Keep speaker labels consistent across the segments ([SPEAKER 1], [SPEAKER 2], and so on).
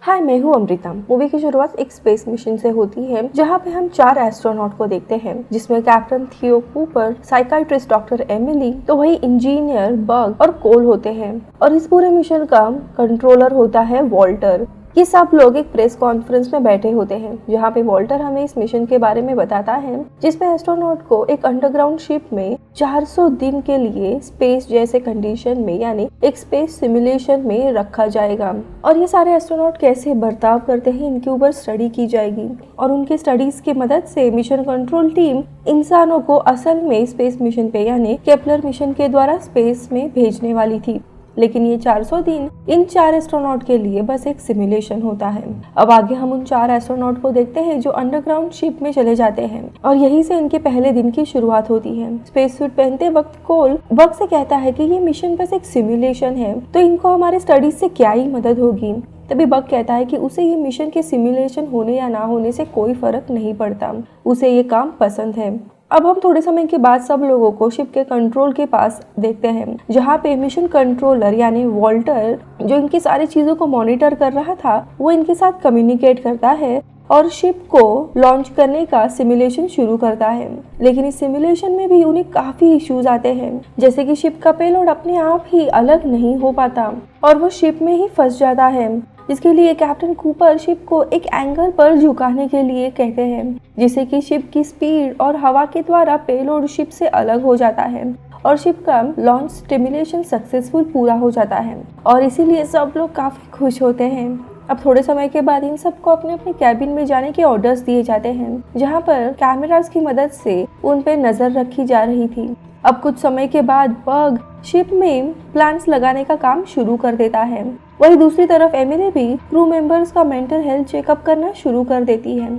[SPEAKER 1] हाय, मैं हूँ अमृता। मूवी की शुरुआत एक स्पेस मिशन से होती है जहाँ पे हम 4 एस्ट्रोनॉट को देखते हैं, जिसमें कैप्टन थियो कूपर, साइकाइट्रिस्ट डॉक्टर एमिली, तो वही इंजीनियर बग और कोल होते हैं। और इस पूरे मिशन का कंट्रोलर होता है वॉल्टर। ये सब लोग एक प्रेस कॉन्फ्रेंस में बैठे होते हैं जहाँ पे वॉल्टर हमें इस मिशन के बारे में बताता है, जिसमें एस्ट्रोनॉट को एक अंडरग्राउंड शिप में 400 दिन के लिए स्पेस जैसे कंडीशन में, यानी एक स्पेस सिमुलेशन में रखा जाएगा। और ये सारे एस्ट्रोनॉट कैसे बर्ताव करते हैं इनके ऊपर स्टडी की जाएगी और उनके स्टडीज की मदद से मिशन कंट्रोल टीम इंसानों को असल में स्पेस मिशन पे यानी केपलर मिशन के द्वारा स्पेस में भेजने वाली थी। लेकिन ये 400 दिन इन 4 एस्ट्रोनॉट के लिए बस एक सिमुलेशन होता है। अब आगे हम उन 4 एस्ट्रोनॉट को देखते हैं जो अंडरग्राउंड शिप में चले जाते हैं और यहीं से इनके पहले दिन की शुरुआत होती है। स्पेस सूट पहनते वक्त कोल बग से कहता है कि ये मिशन बस एक सिमुलेशन है, तो इनको हमारे स्टडीज से क्या ही मदद होगी। तभी बग कहता है कि उसे ये मिशन के सिमुलेशन होने या ना होने से कोई फर्क नहीं पड़ता, उसे ये काम पसंद है। अब हम थोड़े समय के बाद सब लोगों को शिप के कंट्रोल के पास देखते हैं, जहाँ पे मिशन कंट्रोलर यानी वॉल्टर, जो इनकी सारी चीजों को मॉनिटर कर रहा था, वो इनके साथ कम्युनिकेट करता है और शिप को लॉन्च करने का सिमुलेशन शुरू करता है। लेकिन इस सिमुलेशन में भी उन्हें काफी इश्यूज आते हैं, जैसे कि शिप का पेलोड अपने आप ही अलग नहीं हो पाता और वो शिप में ही फंस जाता है, जिसके लिए कैप्टन कूपर शिप को एक एंगल पर झुकाने के लिए कहते हैं, जिससे कि शिप की स्पीड और हवा के द्वारा पेलोड शिप से अलग हो जाता है और शिप का लॉन्च स्टिमुलेशन सक्सेसफुल पूरा हो जाता है। और इसीलिए सब लोग काफी खुश होते हैं। अब थोड़े समय के बाद इन सबको अपने अपने कैबिन में जाने के ऑर्डर्स दिए जाते हैं, जहाँ पर कैमरास की मदद से उन पे नजर रखी जा रही थी। अब कुछ समय के बाद बग शिप में प्लांट्स लगाने का काम शुरू कर देता है। वही दूसरी तरफ एमिली भी क्रू मेंबर्स का मेंटल हेल्थ चेकअप करना शुरू कर देती है।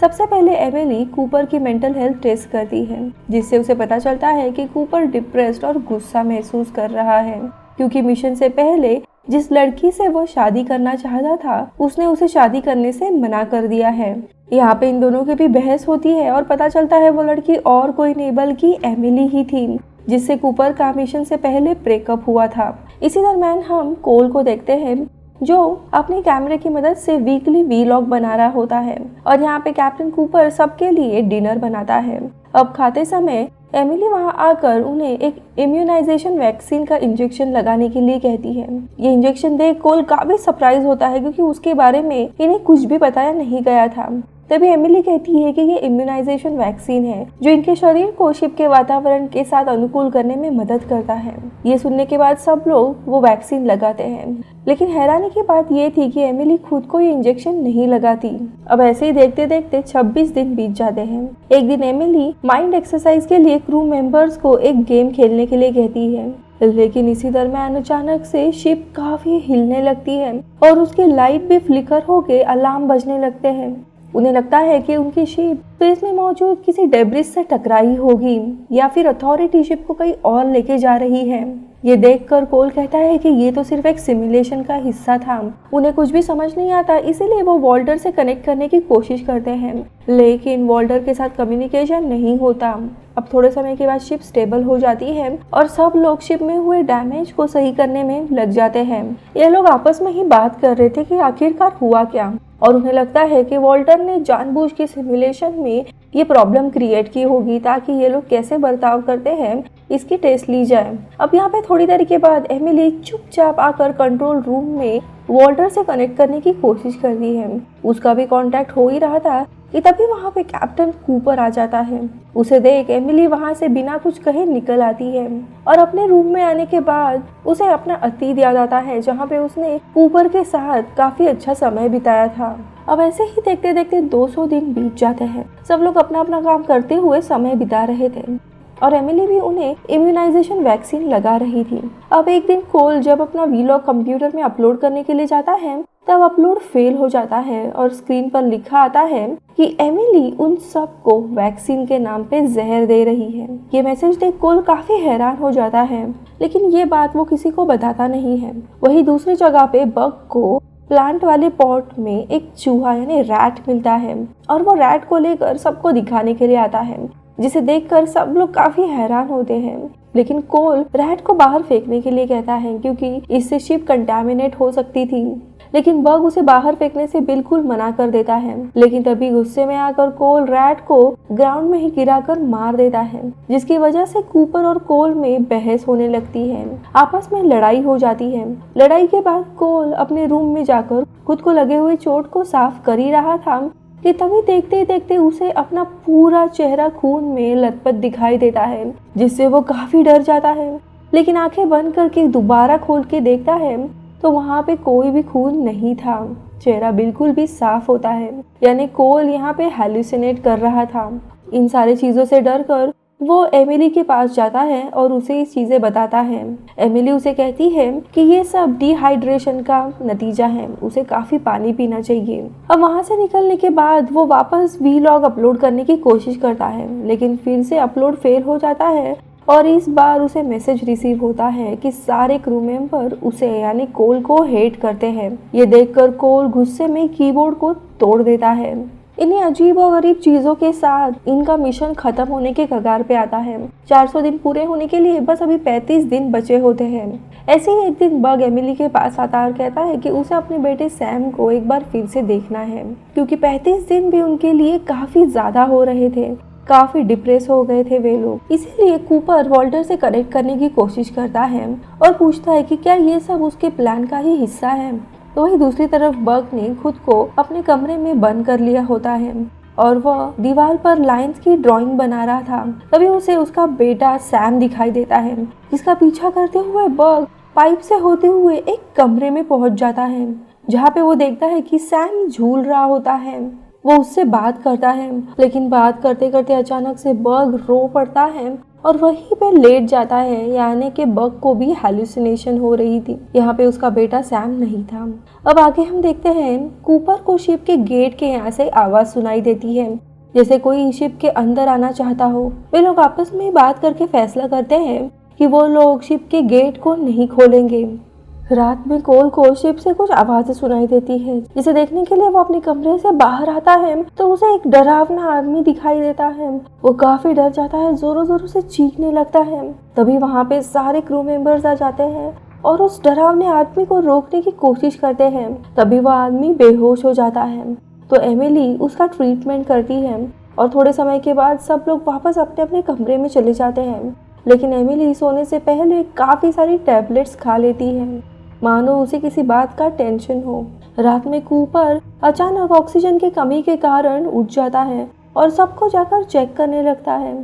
[SPEAKER 1] सबसे पहले एमिली कूपर की मेंटल हेल्थ टेस्ट करती है, जिससे उसे पता चलता है कि कूपर डिप्रेस्ड और गुस्सा महसूस कर रहा है, क्योंकि मिशन से पहले जिस लड़की से वो शादी करना चाहता था, उसने उसे शादी करने से मना कर दिया है। यहाँ पे इन दोनों की भी बहस होती है और पता चलता है वो लड़की और कोई नहीं बल्कि एमिली ही थी, जिससे कूपर का मिशन से पहले ब्रेकअप हुआ था। इसी दरम्यान हम कोल को देखते हैं, जो अपने कैमरे की मदद से वीकली वीलॉग बना रहा होता है और यहाँ पे कैप्टन कूपर सबके लिए डिनर बनाता है। अब खाते समय एमिली वहाँ आकर उन्हें एक इम्यूनाइजेशन वैक्सीन का इंजेक्शन लगाने के लिए कहती है। ये इंजेक्शन देख कोल काफी सरप्राइज होता है, क्योंकि उसके बारे में इन्हें कुछ भी बताया नहीं गया था। तभी एमिली कहती है कि ये इम्यूनाइजेशन वैक्सीन है जो इनके शरीर को शिप के वातावरण के साथ अनुकूल करने में मदद करता है। ये सुनने के बाद सब लोग वो वैक्सीन लगाते हैं, लेकिन हैरानी की बात ये थी कि एमिली खुद को ये इंजेक्शन नहीं लगाती। अब ऐसे ही देखते देखते 26 दिन बीत जाते हैं। एक दिन एमिली माइंड एक्सरसाइज के लिए क्रू मेंबर्स को एक गेम खेलने के लिए कहती है, लेकिन इसी दरम्यान अचानक से शिप काफी हिलने लगती है और उसके लाइट भी फ्लिकर होके अलार्म बजने लगते हैं। उन्हें लगता है कि उनकी शिप स्पेस में मौजूद किसी डेब्रिस से टकराई होगी या फिर अथॉरिटी शिप को कहीं और लेके जा रही है। ये देखकर कोल कहता है कि ये तो सिर्फ एक सिमुलेशन का हिस्सा था। उन्हें कुछ भी समझ नहीं आता, इसीलिए वो वॉल्टर से कनेक्ट करने की कोशिश करते हैं, लेकिन वॉल्टर के साथ कम्युनिकेशन नहीं होता। अब थोड़े समय के बाद शिप स्टेबल हो जाती है और सब लोग शिप में हुए डैमेज को सही करने में लग जाते हैं। ये लोग आपस में ही बात कर रहे थे कि आखिरकार हुआ क्या, और उन्हें लगता है कि वॉल्टर ने जानबूझ के सिमुलेशन में ये प्रॉब्लम क्रिएट की होगी ताकि ये लोग कैसे बर्ताव करते हैं इसकी टेस्ट ली जाए। अब यहाँ पे थोड़ी देर के बाद एमिली चुपचाप आकर कंट्रोल रूम में वॉल्टर से कनेक्ट करने की कोशिश करती है। उसका भी कांटेक्ट हो ही रहा था कि तभी वहाँ पे कैप्टन कूपर आ जाता है। उसे देख एमिली वहाँ से बिना कुछ कहे निकल आती है और अपने रूम में आने के बाद उसे अपना अतीत याद आता है, जहाँ पे उसने कूपर के साथ काफी अच्छा समय बिताया था। अब ऐसे ही देखते देखते 200 दिन बीत जाते हैं। सब लोग अपना अपना काम करते हुए समय बिता रहे थे और एमिली भी उन्हें इम्यूनाइजेशन वैक्सीन लगा रही थी। अब एक दिन कोल जब अपना वीलॉग कंप्यूटर में अपलोड करने के लिए जाता है, तब अपलोड फेल हो जाता है और स्क्रीन पर लिखा आता है कि एमिली उन सबको वैक्सीन के नाम पे जहर दे रही है। ये मैसेज देख कोल काफी हैरान हो जाता है, लेकिन ये बात वो किसी को बताता नहीं है। वही दूसरी जगह पे बग को प्लांट वाले पॉट में एक चूहा यानी रैट मिलता है और वो रैट को लेकर सबको दिखाने के लिए आता है, जिसे देखकर सब लोग काफी हैरान होते हैं। लेकिन कोल रैट को बाहर फेंकने के लिए कहता है, क्योंकि इससे शिप कंटामिनेट हो सकती थी। लेकिन बग उसे बाहर फेंकने से बिल्कुल मना कर देता है। लेकिन तभी गुस्से में आकर कोल रैट को ग्राउंड में ही गिराकर मार देता है, जिसकी वजह से कूपर और कोल में बहस होने लगती है। आपस में लड़ाई हो जाती है। लड़ाई के बाद कोल अपने रूम में जाकर खुद को लगे हुए चोट को साफ कर ही रहा था कि तभी देखते ही देखते उसे अपना पूरा चेहरा खून में लथपथ दिखाई देता है, जिससे वो काफी डर जाता है। लेकिन आंखें बंद करके दोबारा खोल के देखता है तो वहाँ पे कोई भी खून नहीं था। चेहरा बिल्कुल भी साफ होता है, यानी कोल यहाँ पे हेलुसिनेट कर रहा था। इन सारी चीजों से डर कर वो एमिली के पास जाता है और उसे इस चीजें बताता है। एमिली उसे कहती है कि ये सब डिहाइड्रेशन का नतीजा है, उसे काफी पानी पीना चाहिए। अब वहां से निकलने के बाद वो वापस वीलॉग अपलोड करने की कोशिश करता है, लेकिन फिर से अपलोड फेल हो जाता है और इस बार उसे मैसेज रिसीव होता है कि सारे क्रू मेंबर उसे यानी कोल को हेट करते हैं। ये देखकर कोल गुस्से में कीबोर्ड को तोड़ देता है। इन्हीं अजीब और गरीब चीजों के साथ इनका मिशन खत्म होने के कगार पे आता है। 400 दिन पूरे होने के लिए बस अभी 35 दिन बचे होते हैं। ऐसे ही एक दिन बग एमिली के पास आता और कहता है कि उसे अपने बेटे सैम को एक बार फिर से देखना है, क्योंकि 35 दिन भी उनके लिए काफी ज्यादा हो रहे थे। काफी डिप्रेस हो गए थे वे लोग। इसीलिए कूपर वॉल्टर से कनेक्ट करने की कोशिश करता है और पूछता है कि क्या ये सब उसके प्लान का ही हिस्सा है। तो वही दूसरी तरफ बग ने खुद को अपने कमरे में बंद कर लिया होता है और वह दीवार पर लाइंस की ड्राइंग बना रहा था। तभी उसे उसका बेटा सैम दिखाई देता है, जिसका पीछा करते हुए बग पाइप से होते हुए एक कमरे में पहुंच जाता है, जहाँ पे वो देखता है कि सैम झूल रहा होता है। वो उससे बात करता है, लेकिन बात करते करते अचानक से बग रो पड़ता है और वहीं पे लेट जाता है, यानी कि बग को भी हैलुसिनेशन हो रही थी। यहाँ पे उसका बेटा सैम नहीं था। अब आगे हम देखते हैं कूपर को शिप के गेट के यहाँ से आवाज सुनाई देती है, जैसे कोई शिप के अंदर आना चाहता हो। वे लोग आपस में बात करके फैसला करते हैं कि वो लोग शिप के गेट को नहीं खोलेंगे। रात में कोल को शिप से कुछ आवाजें सुनाई देती है, जिसे देखने के लिए वो अपने कमरे से बाहर आता है तो उसे एक डरावना आदमी दिखाई देता है। वो काफी डर जाता है, जोरों जोरों से चीखने लगता है। तभी वहाँ पे सारे क्रू मेंबर्स आ जाते हैं और उस डरावने आदमी को रोकने की कोशिश करते हैं। तभी वह आदमी बेहोश हो जाता है। तो एमिली उसका ट्रीटमेंट करती है और थोड़े समय के बाद सब लोग वापस अपने अपने कमरे में चले जाते हैं। लेकिन एमिली सोने से पहले काफी सारी टैबलेट्स खा लेती है, मानो उसे किसी बात का टेंशन हो। रात में कूपर अचानक ऑक्सीजन की कमी के कारण उठ जाता है और सबको जाकर चेक करने लगता है।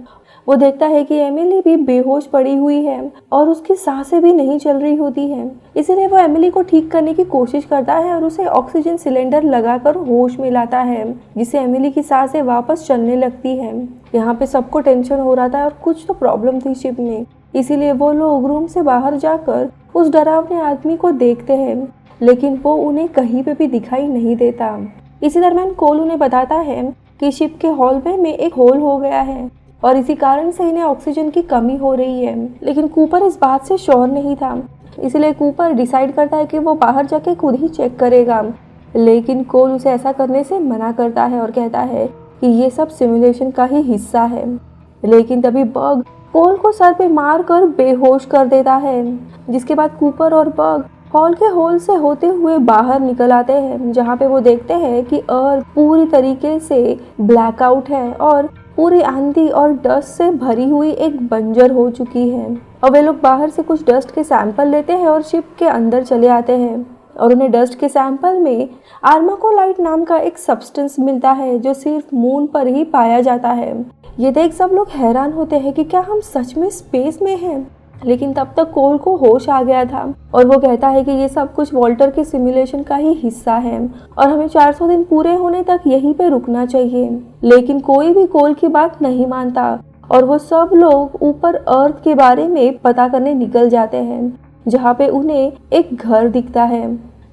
[SPEAKER 1] वो देखता है कि एमिली भी बेहोश पड़ी हुई है और उसकी सांसें भी नहीं चल रही होती हैं। इसीलिए वो एमिली को ठीक करने की कोशिश करता है और उसे ऑक्सीजन सिलेंडर लगाकर होश में लाता है, जिससे एमिली की सांसें वापस चलने लगती है। यहाँ पे सबको टेंशन हो रहा था और कुछ तो प्रॉब्लम थी शिप में, इसीलिए वो लोग रूम से बाहर जाकर उस डरावने आदमी को देखते हैं, लेकिन वो उन्हें कहीं पे भी दिखाई नहीं देता। इसी दरम्यान कोल उन्हें बताता है कि शिप के हॉलवे में एक होल हो गया है और इसी कारण से इन्हें ऑक्सीजन की कमी हो रही है। लेकिन कूपर इस बात से श्योर नहीं था, इसलिए कूपर डिसाइड करता है कि वो बाहर जाके खुद ही चेक करेगा। लेकिन कोल उसे ऐसा करने से मना करता है और कहता है कि ये सब सिमुलेशन का ही हिस्सा है। लेकिन तभी बग कोल को सर पे मार कर बेहोश कर देता है, जिसके बाद कूपर और बग हॉल के होल से होते हुए बाहर निकल आते हैं, जहाँ पे वो देखते हैं कि अर्थ पूरी तरीके से ब्लैकआउट है और पूरी आंधी और डस्ट से भरी हुई एक बंजर हो चुकी है। और वे लोग बाहर से कुछ डस्ट के सैंपल लेते हैं और शिप के अंदर चले आते हैं और उन्हें डस्ट के सैंपल में आर्माकोलाइट नाम का एक सब्सटेंस मिलता है, जो सिर्फ मून पर ही पाया जाता है। ये देख सब लोग हैरान होते हैं कि क्या हम सच में स्पेस में हैं। लेकिन तब तक कोल को होश आ गया था और वो कहता है कि ये सब कुछ वॉल्टर के सिमुलेशन का ही हिस्सा है और हमें 400 दिन पूरे होने तक यहीं पे रुकना चाहिए। लेकिन कोई भी कोल की बात नहीं मानता और वो सब लोग ऊपर अर्थ के बारे में पता करने निकल जाते हैं, जहाँ पे उन्हें एक घर दिखता है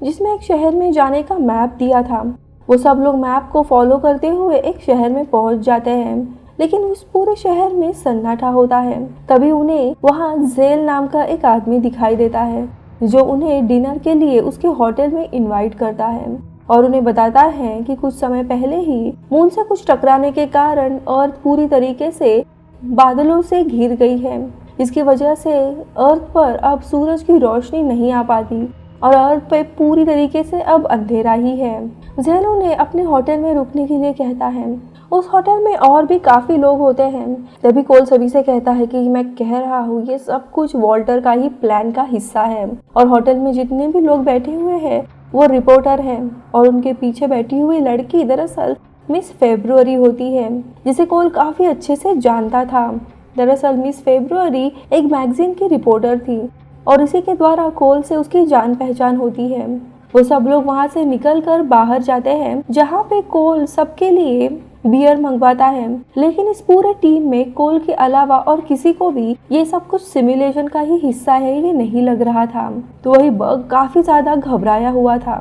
[SPEAKER 1] जिसमें एक शहर में जाने का मैप दिया था। वो सब लोग मैप को फॉलो करते हुए एक शहर में पहुंच जाते हैं, लेकिन उस पूरे शहर में सन्नाटा होता है। तभी उन्हें वहाँ जेल नाम का एक आदमी दिखाई देता है, जो उन्हें डिनर के लिए उसके होटल में इनवाइट करता है और उन्हें बताता है कि कुछ समय पहले ही मून से कुछ टकराने के कारण अर्थ पूरी तरीके से बादलों से घिर गई है। इसकी वजह से अर्थ पर अब सूरज की रोशनी नहीं आ पाती और अर्थ पे पूरी तरीके से अब अंधेरा ही है। ज़ेल उन्हें अपने होटल में रुकने के लिए कहता है। उस होटल में और भी काफ़ी लोग होते हैं। तभी कोल सभी से कहता है कि मैं कह रहा हूँ ये सब कुछ वॉल्टर का ही प्लान का हिस्सा है, और होटल में जितने भी लोग बैठे हुए हैं वो रिपोर्टर हैं, और उनके पीछे बैठी हुई लड़की दरअसल मिस फेब्रुअरी होती है, जिसे कोल काफ़ी अच्छे से जानता था। दरअसल मिस फेब्रुअरी एक मैगजीन की रिपोर्टर थी, और इसी के द्वारा कोल से उसकी जान पहचान होती है। वो सब लोग वहाँ से निकलकर बाहर जाते हैं, जहाँ पे कोल सबके लिए बियर मंगवाता है। लेकिन इस पूरे टीम में कोल के अलावा और किसी को भी ये सब कुछ सिमुलेशन का ही हिस्सा है ये नहीं लग रहा था। तो वही बग काफ़ी ज़्यादा घबराया हुआ था।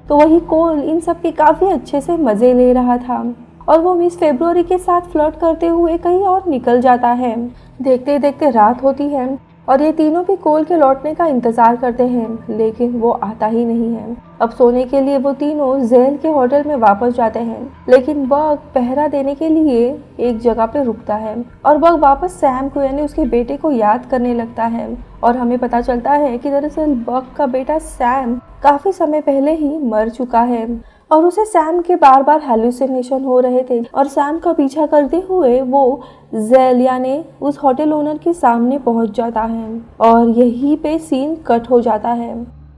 [SPEAKER 1] तो वही कोल इन सब के काफ़ी अच्छे से मज़े ले रहा था, और वो मिस फेब्रुअरी के साथ फ्लर्ट करते हुए कहीं और निकल जाता है। देखते देखते रात होती है, और ये तीनों भी कोल के लौटने का इंतज़ार करते हैं, लेकिन वो आता ही नहीं है। अब सोने के लिए वो तीनों ज़ेल के होटल में वापस जाते हैं, लेकिन बग पहरा देने के लिए एक जगह पे रुकता है, और बग वापस सैम को यानी उसके बेटे को याद करने लगता है। और हमें पता चलता है कि दरअसल बग का बेटा सैम काफ़ी समय पहले ही मर चुका है, और उसे सैम के बार बार हेलुसिनेशन हो रहे थे, और सैम का पीछा करते हुए वो ज़ेल यानी उस होटल ओनर के सामने पहुंच जाता है, और यहीं पे सीन कट हो जाता है।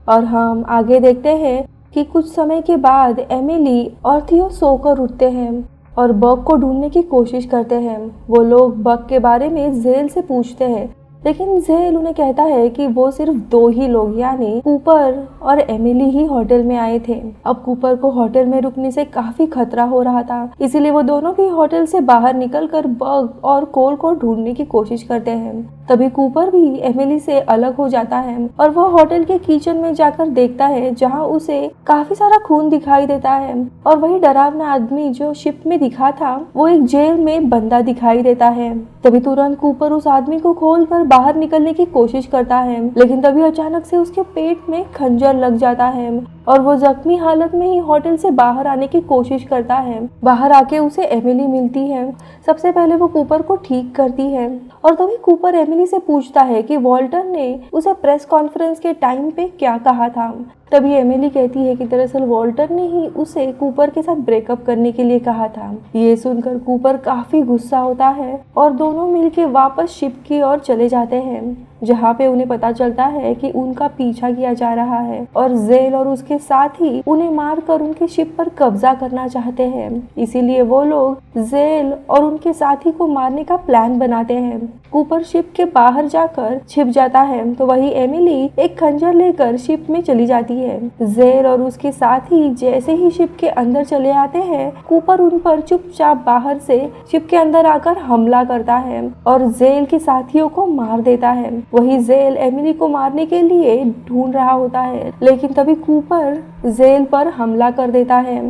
[SPEAKER 1] और हम आगे देखते हैं कि कुछ समय के बाद एमिली और थियो सोकर उठते हैं और बग को ढूंढने की कोशिश करते हैं। वो लोग बग के बारे में ज़ेल से पूछते हैं, लेकिन ज़ेल उन्हें कहता है कि वो सिर्फ 2 ही लोग यानी कूपर और एमिली ही होटल में आए थे। अब कूपर को होटल में रुकने से काफी खतरा हो रहा था, इसीलिए वो दोनों भी होटल से बाहर निकलकर बग और कोल को ढूंढने की कोशिश करते हैं। तभी कूपर भी एमिली से अलग हो जाता है, और वो होटल के किचन में जाकर देखता है, जहाँ उसे काफी सारा खून दिखाई देता है, और वही डरावना आदमी जो शिप में दिखा था वो एक जेल में बंदा दिखाई देता है। तभी तुरंत कूपर उस आदमी को खोलकर बाहर निकलने की कोशिश करता है, लेकिन तभी अचानक से उसके पेट में खंजर लग जाता है, और वो जख्मी हालत में ही होटल से बाहर आने की कोशिश करता है। बाहर आके उसे एमिली मिलती है। सबसे पहले वो कूपर को ठीक करती है, और तभी कूपर एमिली से पूछता है कि वॉल्टर ने उसे प्रेस कॉन्फ्रेंस के टाइम पे क्या कहा था। तभी एमिली कहती है कि दरअसल वॉल्टर ने ही उसे कूपर के साथ ब्रेकअप करने के लिए कहा था। ये सुनकर कूपर काफी गुस्सा होता है, और दोनों मिलके वापस शिप की ओर चले जाते हैं, जहाँ पे उन्हें पता चलता है कि उनका पीछा किया जा रहा है, और ज़ेल और उसके साथ ही उन्हें मारकर उनके शिप पर कब्जा करना चाहते हैं। इसीलिए वो लोग ज़ेल और उनके साथी को मारने का प्लान बनाते हैं। कूपर शिप के बाहर जाकर छिप जाता है, तो वही एमिली एक खंजर लेकर शिप में चली जाती है। ज़ेल और उसके साथी जैसे ही शिप के अंदर चले आते हैं, कूपर उन पर चुपचाप बाहर से शिप के अंदर आकर हमला करता है, और ज़ेल के साथियों को मार देता है। वही ज़ेल एमिली को मारने के लिए ढूंढ रहा होता है, लेकिन तभी कूपर ज़ेल पर हमला कर देता है,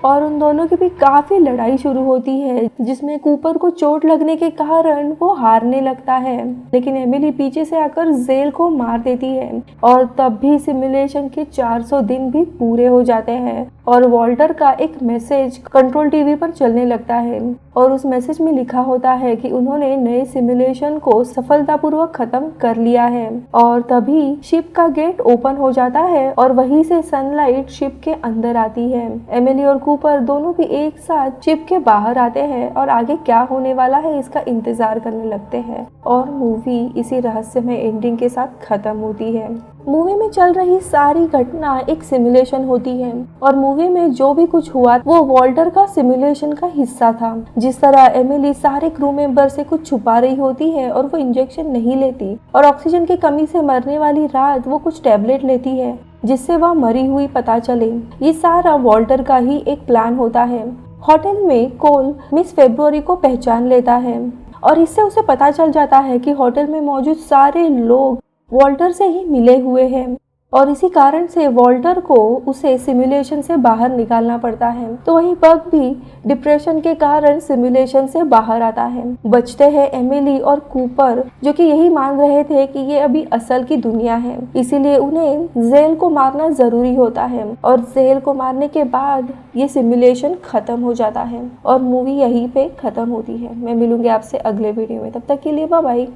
[SPEAKER 1] और उन दोनों की भी काफी लड़ाई शुरू होती है, जिसमें कूपर को चोट लगने के कारण वो हारने लगता है। लेकिन एमिली पीछे से आकर ज़ेल को मार देती है, और तब भी सिमुलेशन के 400 दिन भी पूरे हो जाते हैं, और वॉल्टर का एक मैसेज कंट्रोल टीवी पर चलने लगता है, और उस मैसेज में लिखा होता है कि उन्होंने नए सिमुलेशन को सफलतापूर्वक खत्म कर लिया है। और तभी शिप का गेट ओपन हो जाता है, और वहीं से सनलाइट शिप के अंदर आती है। एमिली और कूपर दोनों भी एक साथ शिप के बाहर आते हैं, और आगे क्या होने वाला है इसका इंतजार करने लगते हैं, और मूवी इसी रहस्यमय एंडिंग के साथ खत्म होती है। मूवी में चल रही सारी घटना एक सिमुलेशन होती है, और मूवी में जो भी कुछ हुआ वो वॉल्टर का सिमुलेशन का हिस्सा था। जिस तरह एमिली सारे क्रू मेंबर से कुछ छुपा रही होती है, और वो इंजेक्शन नहीं लेती, और ऑक्सीजन की कमी से मरने वाली रात वो कुछ टैबलेट लेती है जिससे वह मरी हुई पता चले। ये सारा वॉल्टर का ही एक प्लान होता है। होटल में कोल मिस फेब्रुअरी को पहचान लेता है, और इससे उसे पता चल जाता है कि होटल में मौजूद सारे लोग वॉल्टर से ही मिले हुए हैं, और इसी कारण से वॉल्टर को उसे सिमुलेशन से बाहर निकालना पड़ता है। तो वही बग भी डिप्रेशन के कारण सिमुलेशन से बाहर आता है। बचते हैं एमिली और कूपर, जो कि यही मान रहे थे कि ये अभी असल की दुनिया है, इसीलिए उन्हें ज़ेल को मारना जरूरी होता है, और ज़ेल को मारने के बाद ये सिमुलेशन खत्म हो जाता है, और मूवी यहीं पे खत्म होती है। मैं मिलूंगी आपसे अगले वीडियो में, तब तक के लिए बाय बाय।